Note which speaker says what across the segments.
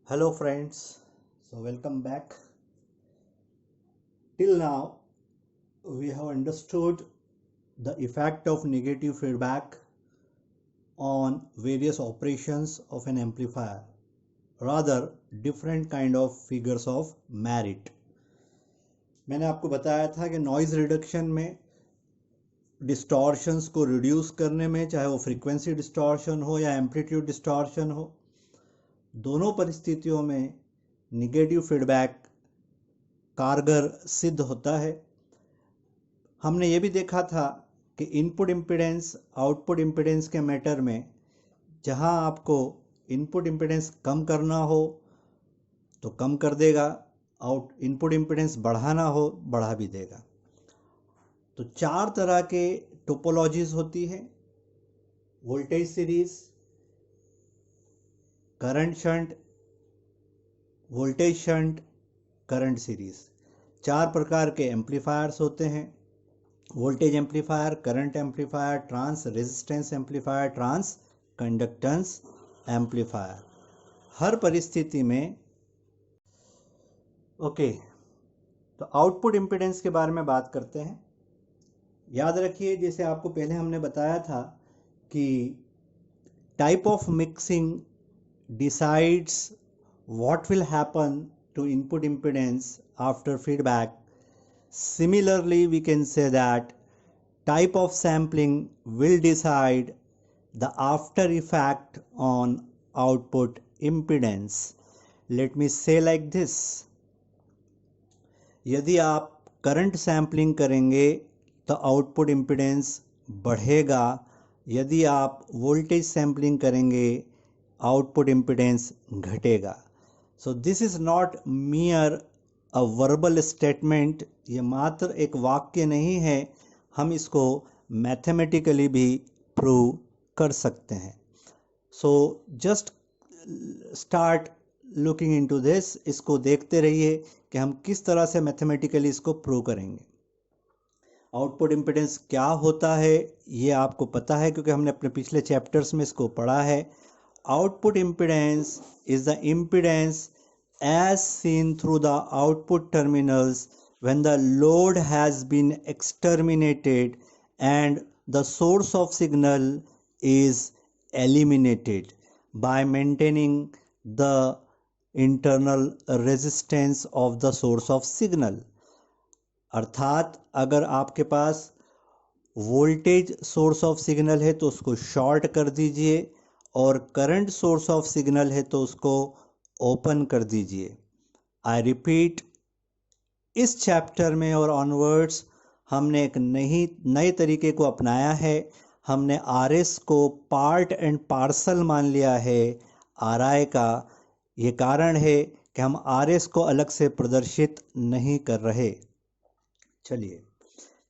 Speaker 1: Hello friends, so welcome back. Till now, we have understood the effect of negative feedback on various operations of an amplifier, rather different kind of figures of merit. मैंने आपको बताया था कि noise reduction में distortions को reduce करने में, चाहे वो फ्रीक्वेंसी डिस्टॉर्शन हो या एम्पलीट्यूड डिस्टॉर्शन हो, दोनों परिस्थितियों में निगेटिव फीडबैक कारगर सिद्ध होता है। हमने ये भी देखा था कि इनपुट इम्पीडेंस आउटपुट इम्पीडेंस के मैटर में जहां आपको इनपुट इम्पीडेंस कम करना हो तो कम कर देगा, इनपुट इम्पीडेंस बढ़ाना हो बढ़ा भी देगा। तो चार तरह के टोपोलॉजीज होती है: voltage series, current shunt, voltage shunt, current series. चार प्रकार के एम्पलीफायर्स होते हैं: voltage amplifier, current amplifier, trans resistance amplifier, trans conductance amplifier. हर परिस्थिति में ओके। तो आउटपुट इम्पीडेंस के बारे में बात करते हैं। याद रखिए, जैसे आपको पहले हमने बताया था कि type of mixing decides what will happen to input impedance after feedback. Similarly, we can say that type of sampling will decide the after effect on output impedance. Let me say like this. यदि आप current sampling करेंगे तो output impedance बढ़ेगा, यदि आप voltage sampling करेंगे output impedance घटेगा। So this is not मियर a verbal statement, ये मात्र एक वाक्य नहीं है, हम इसको मैथमेटिकली भी प्रूव कर सकते हैं। So just start looking into this, इसको देखते रहिए कि हम किस तरह से मैथमेटिकली इसको प्रूव करेंगे। आउटपुट इम्पीडेंस क्या होता है ये आपको पता है क्योंकि हमने अपने पिछले चैप्टर्स में इसको पढ़ा है। Output impedance is the impedance as seen through the output terminals when the load has been exterminated and the source of signal is eliminated by maintaining the internal resistance of the source of signal. अर्थात अगर आपके पास voltage source of signal है तो उसको short कर दीजिए और current source of signal है तो उसको ओपन कर दीजिए। आई रिपीट, इस चैप्टर में और ऑनवर्ड्स हमने एक नए तरीके को अपनाया है। हमने आरएस को पार्ट एंड पार्सल मान लिया है आरआई का। ये कारण है कि हम आरएस को अलग से प्रदर्शित नहीं कर रहे। चलिए,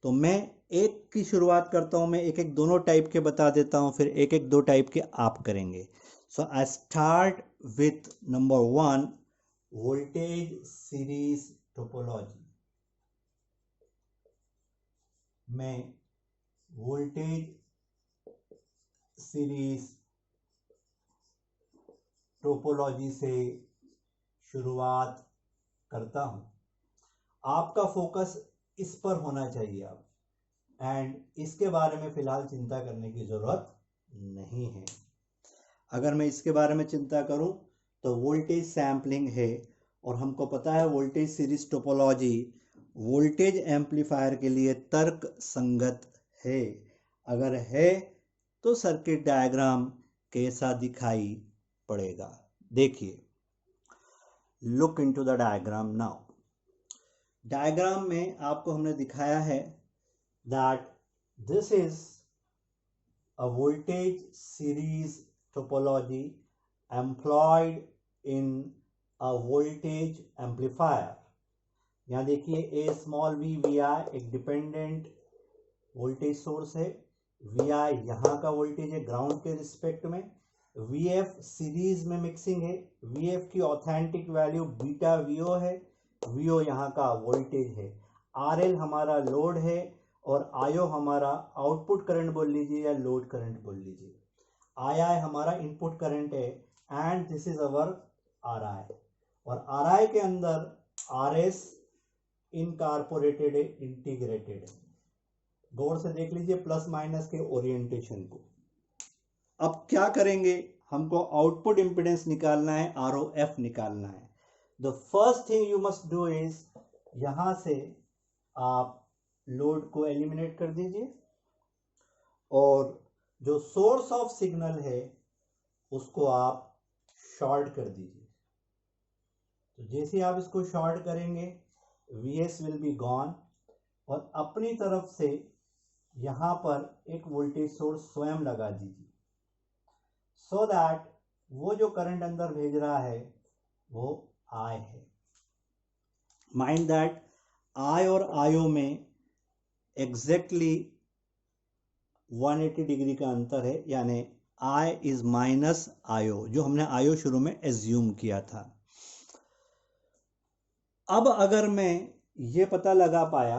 Speaker 1: तो मैं एक की शुरुआत करता हूं, मैं एक एक दोनों टाइप के बता देता हूं, फिर एक एक दो टाइप के आप करेंगे। So I start with number 1, voltage series topology. मैं वोल्टेज सीरीज टोपोलॉजी से शुरुआत करता हूं। आपका फोकस इस पर होना चाहिए अब, एंड इसके बारे में फिलहाल चिंता करने की जरूरत नहीं है। अगर मैं इसके बारे में चिंता करूं तो वोल्टेज सैम्पलिंग है और हमको पता है voltage series topology voltage amplifier के लिए तर्क संगत है। अगर है तो सर्किट डायग्राम कैसा दिखाई पड़ेगा, देखिए। Look into the diagram now. Diagram में आपको हमने दिखाया है that this is a voltage series topology employed in a voltage amplifier. यहाँ देखिए a small v vi एक डिपेंडेंट वोल्टेज सोर्स है, vi यहाँ का वोल्टेज है ग्राउंड के रिस्पेक्ट में, vf सीरीज में मिक्सिंग है, vf की ऑथेंटिक वैल्यू बीटा vo है, vo यहाँ का वोल्टेज है, rl हमारा लोड है और io हमारा आउटपुट करंट बोल लीजिए या लोड करंट बोल लीजिए। आई हमारा इनपुट करंट है and this is our are आई, और आर आई के अंदर आर एस इनकॉर्पोरेटेड है, इंटीग्रेटेड है। गौर से देख लीजिए प्लस माइनस के ओरिएंटेशन को। अब क्या करेंगे, हमको आउटपुट इंपीडेंस निकालना है, आर ओ एफ निकालना है। The first thing you must do is, यहां से आप लोड को एलिमिनेट कर दीजिए और जो सोर्स ऑफ सिग्नल है उसको आप शॉर्ट कर दीजिए। तो जैसे आप इसको शॉर्ट करेंगे Vs विल बी गॉन, और अपनी तरफ से यहां पर एक वोल्टेज सोर्स स्वयं लगा दीजिए, सो दैट वो जो करंट अंदर भेज रहा है वो I है। माइंड दैट I और IO में एग्जैक्टली 180 डिग्री का अंतर है, यानी I इज माइनस IO, जो हमने IO शुरू में एज्यूम किया था। अब अगर मैं ये पता लगा पाया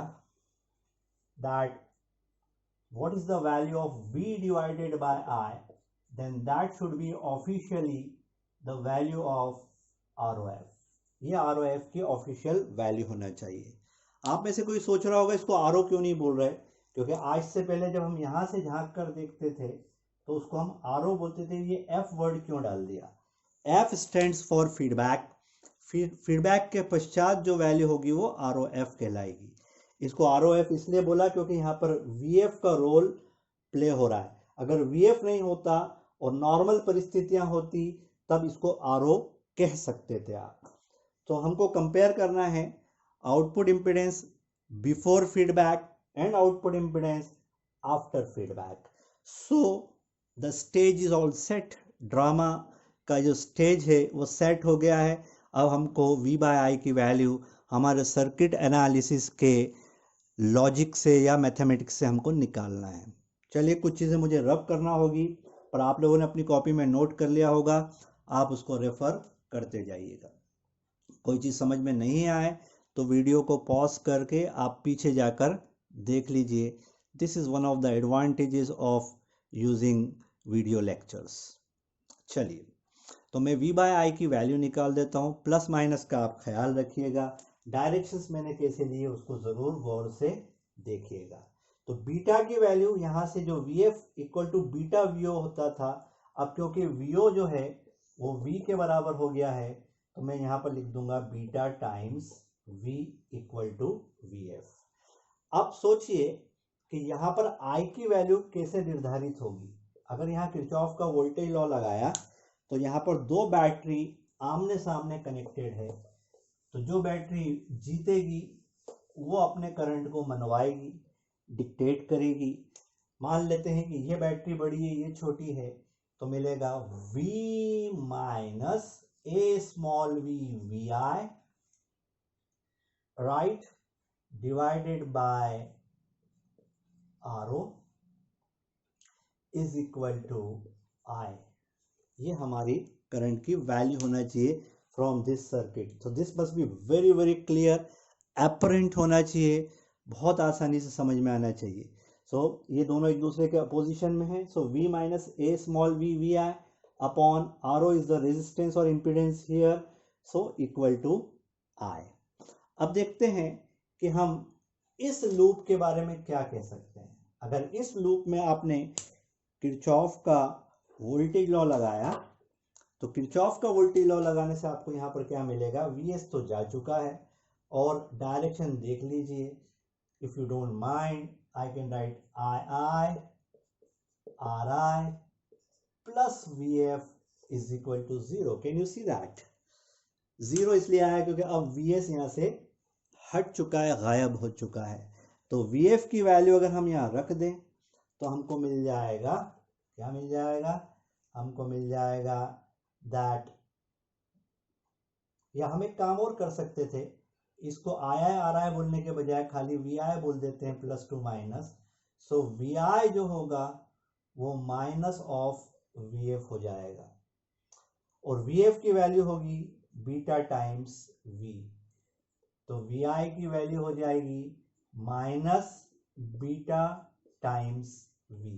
Speaker 1: that what is the value of V divided by I, then that should be officially the value of ROF। ये ROF की ऑफिशियल वैल्यू होना चाहिए। आप में से कोई सोच रहा होगा इसको RO क्यों नहीं बोल रहे, क्योंकि आज से पहले जब हम यहाँ से झांक कर देखते थे तो उसको हम RO बोलते थे, ये F वर्ड क्यों डाल दिया? F stands for feedback. Feedback के पश्चात जो वैल्यू होगी वो ROF कहलाएगी। इसको ROF इसलिए बोला क्योंकि यहाँ पर VF का रोल प्ले हो रहा है। अगर VF नहीं होता और नॉर्मल परिस्थितियां होती तब इसको RO कह सकते थे आप। तो हमको कंपेयर करना है output impedance before feedback and output impedance after feedback. So the stage is all set. Drama का जो स्टेज है वो सेट हो गया है। अब हमको V/I की वैल्यू हमारे सर्किट एनालिसिस के लॉजिक से या मैथमेटिक्स से हमको निकालना है। चलिए कुछ चीज़ें मुझे रब करना होगी, पर आप लोगों ने अपनी कॉपी में नोट कर लिया होगा, आप उसको रेफर करते जाइएगा। कोई चीज़ समझ में नहीं आए तो वीडियो को पॉज करके आप पीछे जाकर देख लीजिए। This is one of the advantages of using video lectures. चलिए, तो मैं V/I की वैल्यू निकाल देता हूँ। प्लस माइनस का आप ख्याल रखिएगा, डायरेक्शंस मैंने कैसे लिए उसको ज़रूर गौर से देखिएगा। तो बीटा की वैल्यू यहाँ से जो VF equal to beta VO होता था, अब क्योंकि VO जो है वो V के बराबर हो गया है तो मैं यहाँ पर लिख दूंगा beta times V equal to VF। अब सोचिए कि यहाँ पर I की वैल्यू कैसे निर्धारित होगी। अगर यहाँ किरचॉफ का वोल्टेज लॉ लगाया तो यहाँ पर दो बैटरी आमने सामने कनेक्टेड है, तो जो बैटरी जीतेगी वो अपने करंट को मनवाएगी, डिक्टेट करेगी। मान लेते हैं कि ये बैटरी बड़ी है ये छोटी है, तो मिलेगा V minus A small v VI, right, divided by RO is equal to I। ये हमारी करंट की वैल्यू होना चाहिए फ्रॉम दिस सर्किट। तो this must be very very clear, apparent होना चाहिए, बहुत आसानी से समझ में आना चाहिए। सो ये दोनों एक दूसरे के अपोजिशन में है। So V minus A small v VI upon RO is the resistance और impedance here, so equal to I। अब देखते हैं कि हम इस लूप के बारे में क्या कह सकते हैं। अगर इस लूप में आपने किरचॉफ का वोल्टेज लॉ लगाया तो किरचॉफ का वोल्टेज लॉ लगाने से आपको यहाँ पर क्या मिलेगा, VS तो जा चुका है और डायरेक्शन देख लीजिए। If you don't mind I can write II RI plus VF is equal to 0। Can you see that? 0 इसलिए आया क्योंकि अब VS यहाँ से हट चुका है, गायब हो चुका है। तो VF की वैल्यू अगर हम यहाँ रख दें तो हमको मिल जाएगा, क्या मिल जाएगा, हमको मिल जाएगा दैट, या हम एक काम और कर सकते थे, इसको II RI बोलने के बजाय खाली VI बोल देते हैं, प्लस टू माइनस। सो VI जो होगा वो माइनस ऑफ VF हो जाएगा और VF की वैल्यू होगी बीटा टाइम्स V। तो VI की वैल्यू हो जाएगी minus beta times V।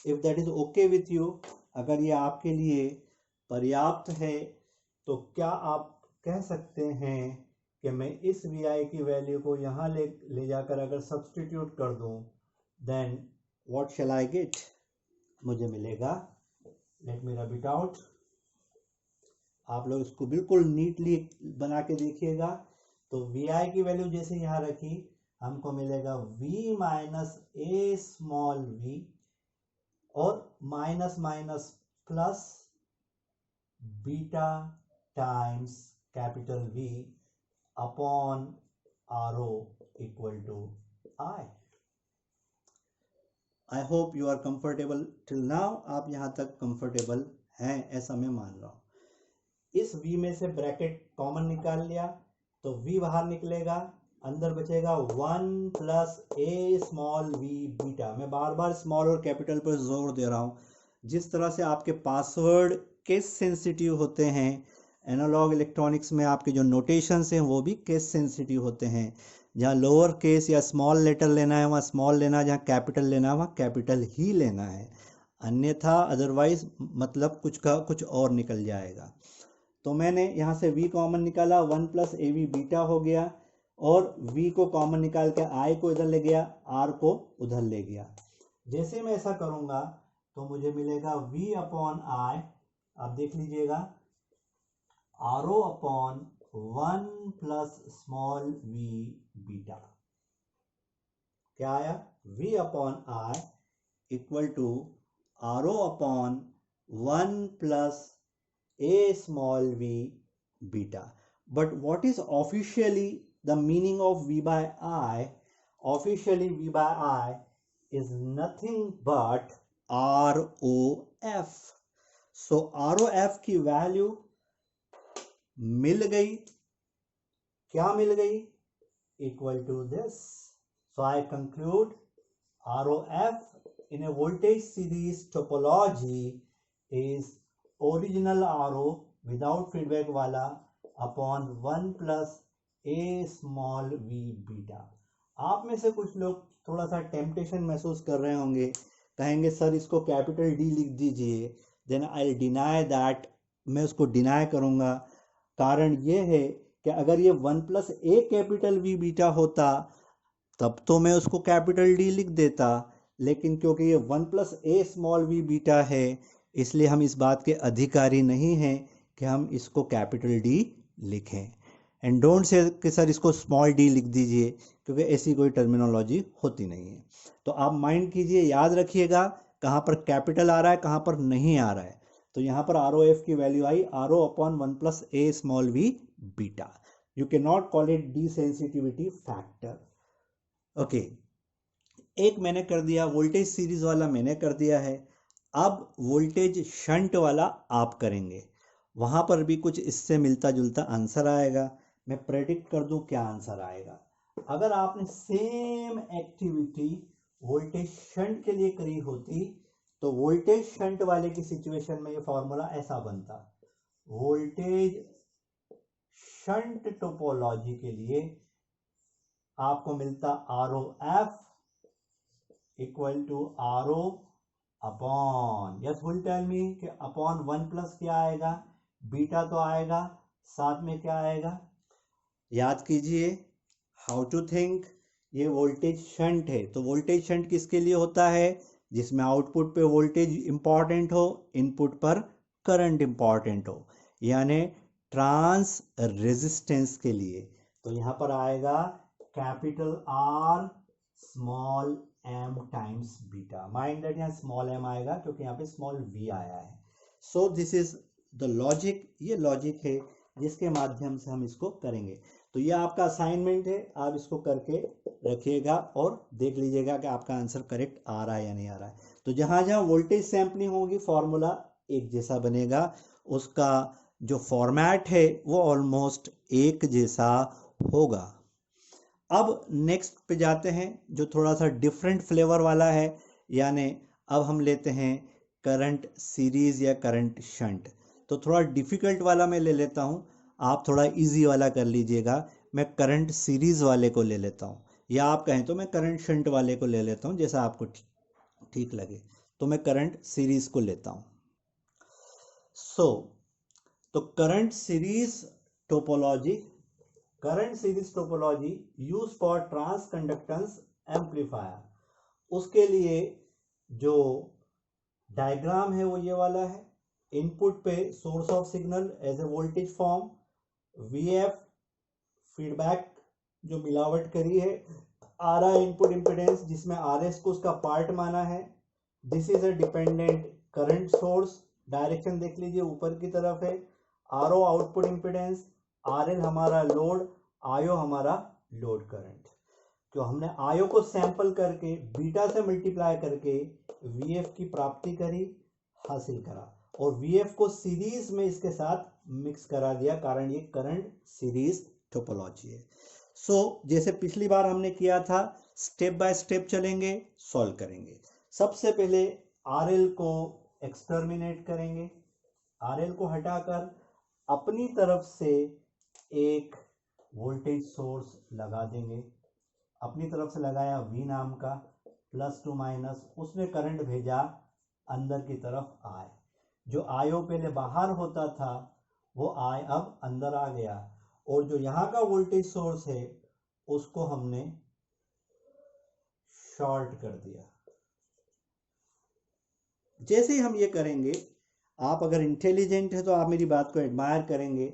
Speaker 1: If that is okay with you, अगर ये आपके लिए पर्याप्त है, तो क्या आप कह सकते हैं कि मैं इस वी आई की वैल्यू को यहाँ ले जाकर अगर सब्सटीट्यूट कर दूँ, then what shall I get, मुझे मिलेगा, let me rub it out, आप लोग इसको बिल्कुल नीटली बना के देखिएगा। तो वी आई की वैल्यू जैसे यहाँ रखी, हमको मिलेगा v minus A small v और minus minus plus beta times capital V upon R O equal to I. I hope you are comfortable till now. आप यहाँ तक कंफर्टेबल हैं ऐसा मैं मान रहा हूँ। इस v में से ब्रैकेट कॉमन निकाल लिया तो v बाहर निकलेगा, अंदर बचेगा 1 प्लस ए स्मॉल v बीटा। मैं बार बार स्मॉल और कैपिटल पर जोर दे रहा हूँ। जिस तरह से आपके पासवर्ड केस सेंसिटिव होते हैं, एनालॉग इलेक्ट्रॉनिक्स में आपके जो नोटेशंस हैं वो भी केस सेंसिटिव होते हैं। जहाँ लोअर केस या स्मॉल लेटर लेना है वहाँ स्मॉल लेना है, जहाँ कैपिटल लेना है वहाँ कैपिटल ही लेना है, अन्यथा अदरवाइज मतलब कुछ का कुछ और निकल जाएगा। तो मैंने यहाँ से v कॉमन निकाला, 1 प्लस ए वी बीटा हो गया, और v को कॉमन निकाल के i को इधर ले गया, r को उधर ले गया। जैसे मैं ऐसा करूँगा तो मुझे मिलेगा v अपॉन i, आप देख लीजिएगा, R O upon 1 plus small v beta. क्या आया? v upon i equal to R O upon 1 plus a small v beta. But what is officially the meaning of v by I? Officially v by I is nothing but ROF. So ROF की value मिल गई, क्या मिल गई? Equal to this. So I conclude ROF in a voltage series topology is original RO without feedback वाला upon 1 plus ए small v beta. आप में से कुछ लोग थोड़ा सा टेम्पटेशन महसूस कर रहे होंगे, कहेंगे सर इसको कैपिटल डी लिख दीजिए, देन आई डिनाई दैट, मैं उसको डिनाई करूँगा। कारण ये है कि अगर ये 1 प्लस ए कैपिटल v बीटा होता तब तो मैं उसको कैपिटल डी लिख देता, लेकिन क्योंकि ये 1 प्लस ए स्मॉल v बीटा है इसलिए हम इस बात के अधिकारी नहीं हैं कि हम इसको कैपिटल डी लिखें। एंड डोंट से कि सर इसको स्मॉल डी लिख दीजिए, क्योंकि ऐसी कोई टर्मिनोलॉजी होती नहीं है। तो आप माइंड कीजिए, याद रखिएगा कहाँ पर कैपिटल आ रहा है कहाँ पर नहीं आ रहा है। तो यहाँ पर आर ओ एफ की value I R O upon 1 plus A small V beta. You can not call it D sensitivity factor. Okay, एक मैंने कर दिया, वोल्टेज सीरीज वाला मैंने कर दिया है। अब वोल्टेज शंट वाला आप करेंगे, वहाँ पर भी कुछ इससे मिलता जुलता आंसर आएगा। मैं प्रेडिक्ट कर दूं क्या आंसर आएगा। अगर आपने सेम एक्टिविटी वोल्टेज शंट के लिए करी होती तो वोल्टेज शंट वाले की सिचुएशन में ये फॉर्मूला ऐसा बनता, वोल्टेज शंट टोपोलॉजी के लिए आपको मिलता R O F equal to R O upon, yes will tell me कि अपॉन 1 प्लस क्या आएगा, बीटा तो आएगा, साथ में क्या आएगा, याद कीजिए हाउ टू थिंक। ये वोल्टेज शंट है, तो वोल्टेज शंट किसके लिए होता है? जिसमें आउटपुट पे वोल्टेज इंपॉर्टेंट हो, इनपुट पर करंट इंपॉर्टेंट हो, यानी ट्रांस रेजिस्टेंस के लिए। तो यहाँ पर आएगा capital R small m times beta. Mind that यहाँ स्मॉल m आएगा क्योंकि यहाँ पे स्मॉल v आया है। So this is the logic, ये लॉजिक है जिसके माध्यम से हम इसको करेंगे। तो ये आपका असाइनमेंट है, आप इसको करके रखिएगा और देख लीजिएगा कि आपका आंसर करेक्ट आ रहा है या नहीं आ रहा है। तो जहाँ जहाँ वोल्टेज सैंपलिंग होगी फॉर्मूला एक जैसा बनेगा, उसका जो फॉर्मेट है वो ऑलमोस्ट एक जैसा होगा। अब नेक्स्ट पे जाते हैं जो थोड़ा सा डिफरेंट फ्लेवर वाला है, यानी अब हम लेते हैं करंट सीरीज या करंट शंट। तो थोड़ा डिफिकल्ट वाला मैं ले लेता हूँ, आप थोड़ा इजी वाला कर लीजिएगा। मैं करंट सीरीज वाले को ले लेता हूँ, या आप कहें तो मैं करंट शंट वाले को ले लेता हूँ, जैसा आपको ठीक लगे। तो मैं करंट सीरीज को लेता हूँ। सो तो current series topology use for trans conductance amplifier, उसके लिए जो डायग्राम है वो ये वाला है। इनपुट पे source of signal as a voltage form, VF feedback जो मिलावट करी है, आर आई इनपुट इंपेडेंस जिसमें आर एस को उसका पार्ट माना है, this is a dependent current source, direction देख लीजिए ऊपर की तरफ है, R O output impedance, R L हमारा लोड, आयो हमारा लोड करंट। तो हमने आयो को सैंपल करके बीटा से मल्टीप्लाई करके वीएफ की प्राप्ति करी, हासिल करा, और वीएफ को सीरीज में इसके साथ मिक्स करा दिया, कारण ये करंट सीरीज टोपोलॉजी है। सो जैसे पिछली बार हमने किया था, स्टेप बाय स्टेप चलेंगे, सॉल्व करेंगे। सबसे पहले आरएल को एक्सटर्मिनेट करेंगे, आरएल को हटाकर अपनी तरफ से एक वोल्टेज सोर्स लगा देंगे। अपनी तरफ से लगाया वी नाम का, प्लस टू माइनस, उसने करंट भेजा अंदर की तरफ आए, जो आयो पहले बाहर होता था वो आय अब अंदर आ गया, और जो यहाँ का वोल्टेज सोर्स है उसको हमने शॉर्ट कर दिया। जैसे ही हम ये करेंगे, आप अगर इंटेलिजेंट है तो आप मेरी बात को एडमायर करेंगे,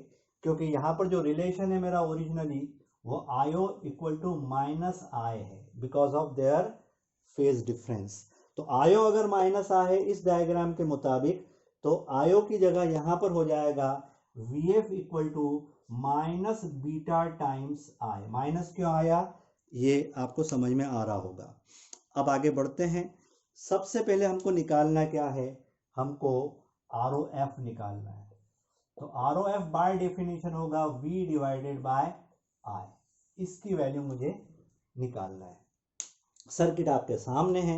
Speaker 1: क्योंकि यहाँ पर जो रिलेशन है मेरा ओरिजिनली वो आयो इक्वल टू माइनस आई है, because of their phase difference. तो आयो अगर माइनस आई है इस डायग्राम के मुताबिक, तो आयो की जगह यहाँ पर हो जाएगा V F equal to minus beta times I. Minus क्यों आया ये आपको समझ में आ रहा होगा। अब आगे बढ़ते हैं। सबसे पहले हमको निकालना क्या है, हमको आर ओ एफ निकालना है। तो R O F by definition होगा V डिवाइडेड बाय आई, इसकी वैल्यू मुझे निकालना है। सर्किट आपके सामने है,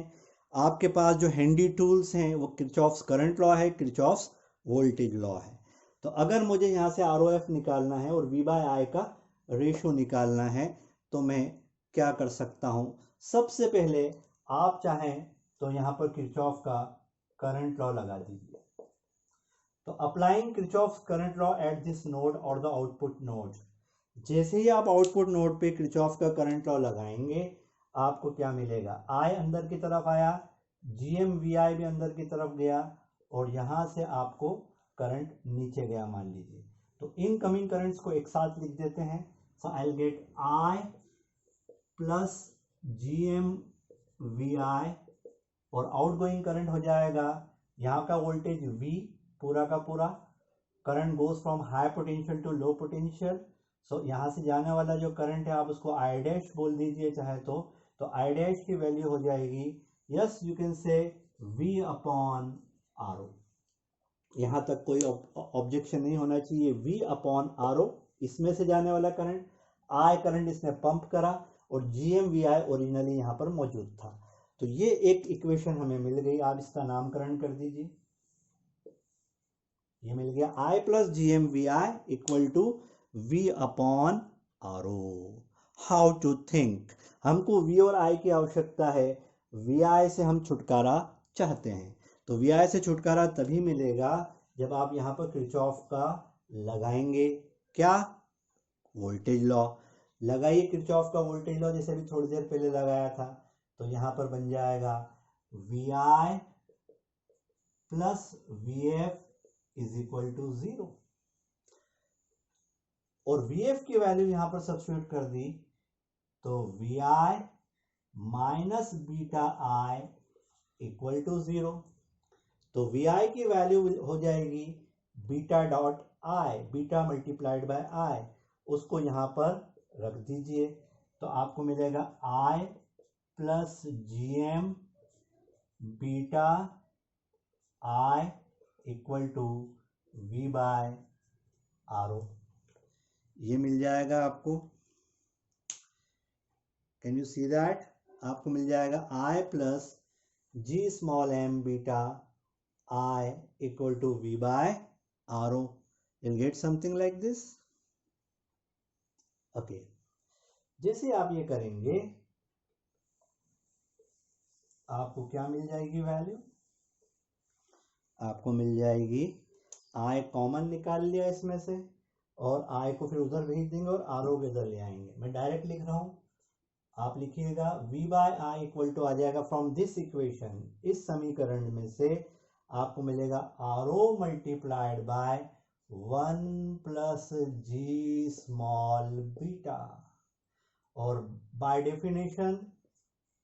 Speaker 1: आपके पास जो हैंडी टूल्स हैं वो किरचॉफ्स करंट लॉ है, किरचॉफ्स वोल्टेज लॉ है। तो अगर मुझे यहाँ से आर ओ एफ निकालना है और V बाय आई का रेशो निकालना है, तो मैं क्या कर सकता हूँ। सबसे पहले आप चाहें तो यहाँ पर किरचॉफ का करंट लॉ लगा दीजिए। तो applying Kirchhoff's current law at this node और द आउटपुट नोड, जैसे ही आप आउटपुट नोड पे किरचॉफ का करंट लॉ लगाएंगे, आपको क्या मिलेगा, आई अंदर की तरफ आया, जीएम वी आई भी अंदर की तरफ गया, और यहाँ से आपको करंट नीचे गया मान लीजिए। तो इनकमिंग करंट्स को एक साथ लिख देते हैं। So I will get I plus GM V I, और आउटगोइंग करंट हो जाएगा, यहाँ का वोल्टेज V पूरा का पूरा, current goes from high potential to low potential. So यहाँ से जाने वाला जो करंट है आप उसको आई डैश बोल दीजिए चाहे तो आई डैश की वैल्यू हो जाएगी, yes you can say V upon R O. यहाँ तक कोई ऑब्जेक्शन नहीं होना चाहिए, V अपॉन आर ओ, इसमें से जाने वाला करंट, आई करंट इसने पंप करा, और जीएम वी आई ओरिजिनली यहाँ पर मौजूद था। तो ये एक इक्वेशन हमें मिल गई, आप इसका नामकरण कर दीजिए। ये मिल गया I plus G M V I equal to V upon R O. How to think, हमको V और I की आवश्यकता है, VI से हम छुटकारा चाहते हैं। तो VI से छुटकारा तभी मिलेगा जब आप यहाँ पर किरचॉफ का लगाएंगे, क्या, वोल्टेज लॉ। लगाइए किरचॉफ का वोल्टेज लॉ, जैसे भी थोड़ी देर पहले लगाया था। तो यहाँ पर बन जाएगा VI plus VF is equal to 0, और VF की वैल्यू यहां पर सब्स्टिट्यूट कर दी, तो VI minus beta I equal to 0। तो VI की वैल्यू हो जाएगी beta dot I, beta multiplied by I, उसको यहां पर रख दीजिए। तो आपको मिलेगा I plus GM beta I equal to V by R O, ये मिल जाएगा आपको। कैन यू सी दैट, आपको मिल जाएगा I plus G small M beta I equal to V by R O. you'll get something like this. ओके, जैसे आप ये करेंगे आपको क्या मिल जाएगी वैल्यू, आपको मिल जाएगी आई कॉमन निकाल लिया इसमें से और आई को फिर उधर भेज देंगे और आर ओ के इधर ले आएंगे। मैं डायरेक्ट लिख रहा हूँ, आप लिखिएगा v by I equal to आ जाएगा फ्रॉम दिस इक्वेशन, इस समीकरण में से आपको मिलेगा R O multiplied by 1 plus G small beta, और बाय डेफिनेशन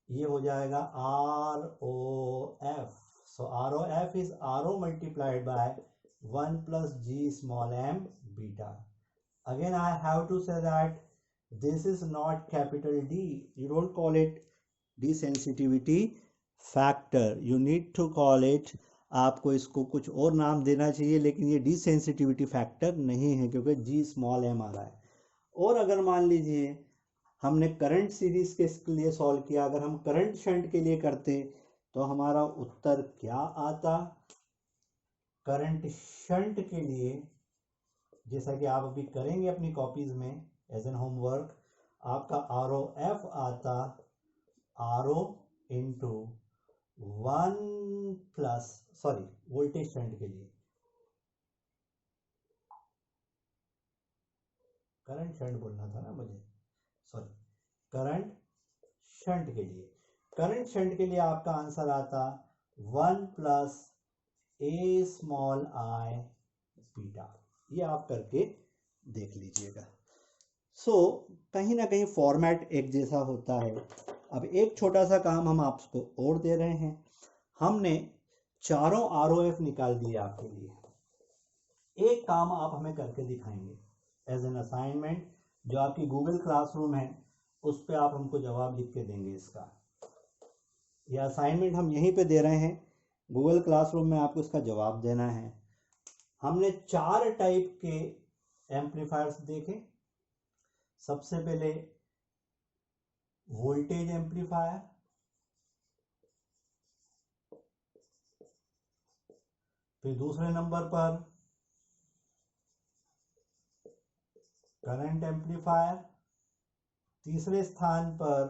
Speaker 1: ये हो जाएगा R O F. So R O F is R O multiplied by 1 plus g small m beta. Again I have to say that this is not capital D. You don't call it desensitivity factor. You need to call it, आपको इसको कुछ और नाम देना चाहिए, लेकिन ये डिसेंसिटिविटी factor नहीं है क्योंकि जी स्मॉल एम आ रहा है। और अगर मान लीजिए हमने करंट सीरीज के लिए सॉल्व किया, अगर हम करंट शंट के लिए करते तो हमारा उत्तर क्या आता? करंट शंट के लिए, जैसा कि आप अभी करेंगे अपनी कॉपीज में एज एन होमवर्क, आपका आर ओ एफ आता R O into 1 plus, sorry voltage shunt के लिए, करंट शंट बोलना था ना मुझे, सॉरी करंट शंट के लिए, करंट शंट के लिए आपका आंसर आता 1 plus A small I beta. ये आप करके देख लीजिएगा। सो कहीं ना कहीं फॉर्मेट एक जैसा होता है। अब एक छोटा सा काम हम आपको और दे रहे हैं, हमने चारों आर ओ एफ निकाल दिए आपके लिए। एक काम आप हमें करके दिखाएंगे एज एन असाइनमेंट, जो आपकी गूगल क्लासरूम है उस पर आप हमको जवाब लिख के देंगे इसका। यह असाइनमेंट हम यहीं पे दे रहे हैं, गूगल क्लासरूम में आपको इसका जवाब देना है। हमने 4 टाइप के एम्पलीफायर्स देखे। सबसे पहले वोल्टेज एम्पलीफायर, फिर दूसरे नंबर पर करंट एम्पलीफायर, तीसरे स्थान पर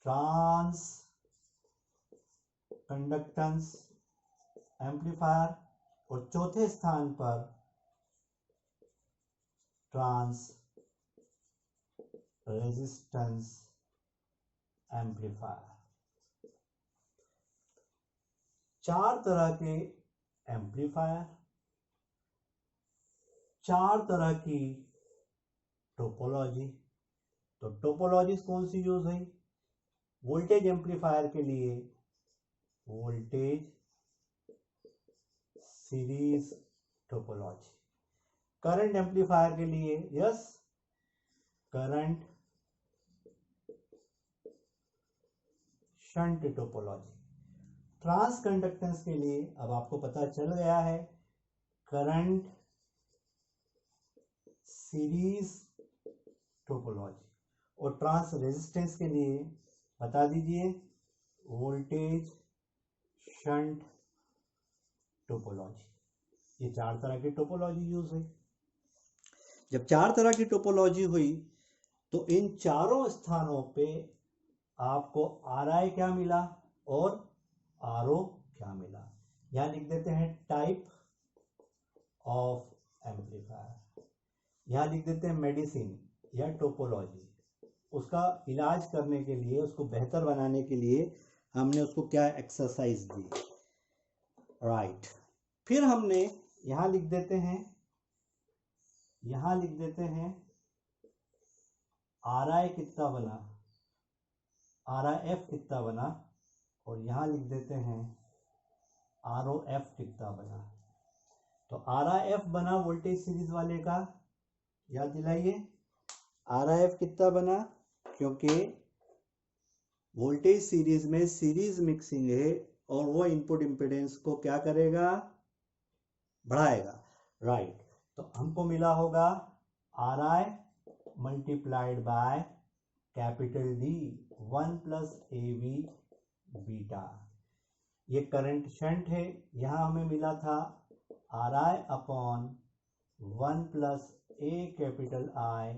Speaker 1: ट्रांस कंडक्टेंस एम्पलीफायर और चौथे स्थान पर ट्रांस रेजिस्टेंस एम्पलीफायर। 4 तरह के एम्पलीफायर, 4 तरह की टोपोलॉजी। तो टोपोलॉजी कौन सी यूज हुई? वोल्टेज एम्पलीफायर के लिए voltage series topology, current amplifier के लिए yes current shunt topology, transconductance के लिए अब आपको पता चल गया है करंट सीरीज टोपोलॉजी, और ट्रांस रेजिस्टेंस के लिए बता दीजिए वोल्टेज शंट टोपोलॉजी। ये 4 तरह की टोपोलॉजी यूज हुई। जब 4 तरह की टोपोलॉजी हुई तो इन चारों स्थानों पे आपको आर आई क्या मिला और आर ओ क्या मिला। यहां लिख देते हैं टाइप ऑफ एम्पलीफायर, यहां लिख देते हैं मेडिसिन या टोपोलॉजी। उसका इलाज करने के लिए, उसको बेहतर बनाने के लिए हमने उसको क्या एक्सरसाइज दी, राइट। फिर हमने यहां लिख देते हैं, यहां लिख देते हैं आर आई कितना बना, आर आई एफ कितना बना, और यहां लिख देते हैं आर ओ एफ कितना बना। तो आर आई एफ बना वोल्टेज सीरीज वाले का, याद दिलाइए आर आई एफ कितना बना, क्योंकि वोल्टेज सीरीज में सीरीज मिक्सिंग है और वो इनपुट इंपेडेंस को क्या करेगा, बढ़ाएगा, राइट। तो हमको मिला होगा R I multiplied by capital D 1 plus A V beta. ये करंट शंट है, यहां हमें मिला था R I upon 1 plus A capital I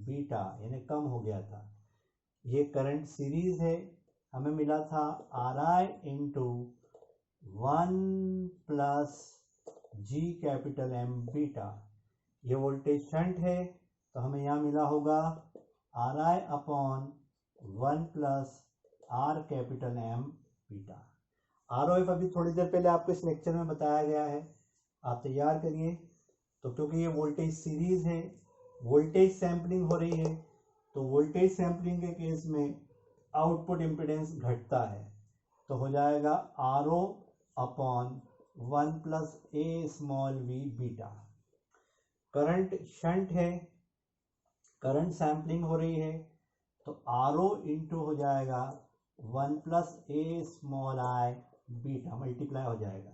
Speaker 1: beta, यानी कम हो गया था। ये करंट सीरीज है, हमें मिला था R I into 1 plus G capital M beta. ये वोल्टेज शंट है तो हमें यहाँ मिला होगा R I upon 1 plus R capital M beta. R O F अभी थोड़ी देर पहले आपको इस लेक्चर में बताया गया है, आप तैयार करिए। तो क्योंकि ये वोल्टेज सीरीज है, वोल्टेज सैम्पलिंग हो रही है, तो वोल्टेज सैम्पलिंग के केस में आउटपुट इम्पीडेंस घटता है, तो हो जाएगा आर ओ अपॉन 1 प्लस ए small V beta. Current shunt है, करंट सैम्पलिंग हो रही है, तो आर ओ इंटू हो जाएगा 1 plus A small I beta, multiply हो जाएगा।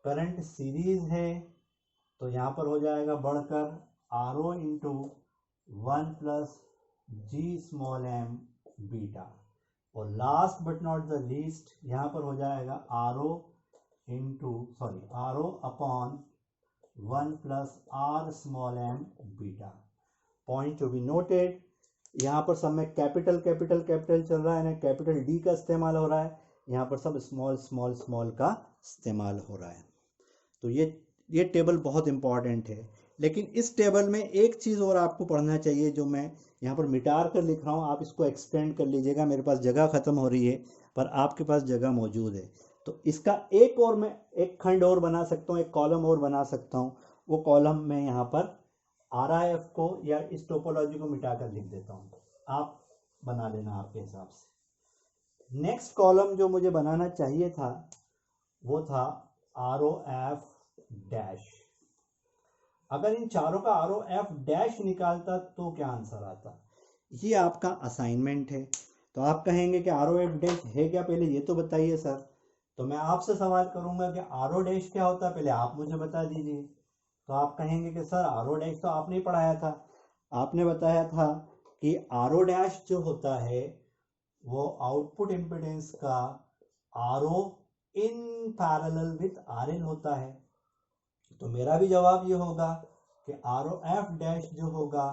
Speaker 1: करंट सीरीज है तो यहाँ पर हो जाएगा बढ़कर R O into 1 plus G small M beta. और last but not the least यहाँ पर हो जाएगा R O upon 1 plus R small M beta. Point to be noted, यहाँ पर सब में कैपिटल कैपिटल कैपिटल चल रहा है ना, कैपिटल डी का इस्तेमाल हो रहा है, यहाँ पर सब स्मॉल स्मॉल स्मॉल का इस्तेमाल हो रहा है। तो ये टेबल बहुत इंपॉर्टेंट है। लेकिन इस टेबल में एक चीज़ और आपको पढ़ना चाहिए जो मैं यहाँ पर मिटार कर लिख रहा हूँ, आप इसको एक्सपेंड कर लीजिएगा। मेरे पास जगह ख़त्म हो रही है पर आपके पास जगह मौजूद है, तो इसका मैं एक खंड और बना सकता हूँ, एक कॉलम और बना सकता हूँ। वो कॉलम मैं यहाँ पर RIF को या इस टोपोलॉजी को मिटा कर लिख देता हूँ, आप बना लेना आपके हिसाब से। नेक्स्ट कॉलम जो मुझे बनाना चाहिए था वो था ROF डैश। अगर इन चारों का ROF डैश निकालता तो क्या आंसर आता, ये आपका असाइनमेंट है। तो आप कहेंगे कि ROF डैश है क्या, पहले ये तो बताइए सर। तो मैं आपसे सवाल करूंगा कि RO डैश क्या होता है, पहले आप मुझे बता दीजिए। तो आप कहेंगे कि सर RO डैश तो आपने ही पढ़ाया था, आपने बताया था कि RO डैश जो होता है वो आउटपुट इम्पीडेंस का RO in parallel with RL होता है। तो मेरा भी जवाब ये होगा कि ROF डैश जो होगा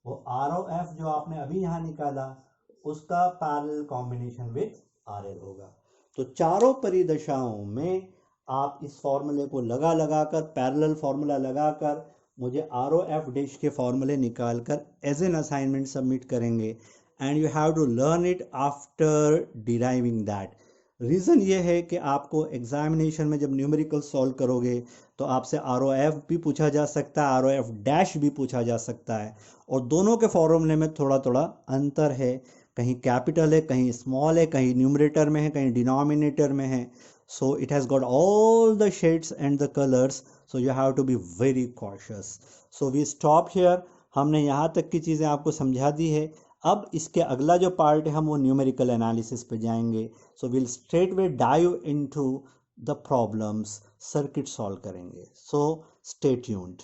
Speaker 1: वो ROF जो आपने अभी यहाँ निकाला उसका पैरेलल कॉम्बिनेशन विथ RL होगा। तो चारों परिदशाओं में आप इस फॉर्मूले को लगा कर पैरेलल फॉर्मूला लगाकर मुझे ROF डैश के फॉर्मूले निकाल कर एज एन असाइनमेंट सबमिट करेंगे, and you have to learn it after deriving that. Reason ये है कि आपको एग्जामिनेशन में जब न्यूमेरिकल सॉल्व करोगे तो आपसे ROF भी पूछा जा सकता है, ROF डैश भी पूछा जा सकता है, और दोनों के फॉर्मूले में थोड़ा थोड़ा अंतर है, कहीं कैपिटल है, कहीं स्मॉल है, कहीं न्यूमरेटर में है, कहीं डिनोमिनेटर में है। So it has got all the shades and the colours, so you have to be very cautious. So we stop here. हमने यहाँ तक की चीज़ें आपको समझा दी है। अब इसके अगला जो पार्ट है हम वो न्यूमेरिकल एनालिसिस पे जाएंगे। So will straight away dive into the problems, circuit solve करेंगे। So stay tuned.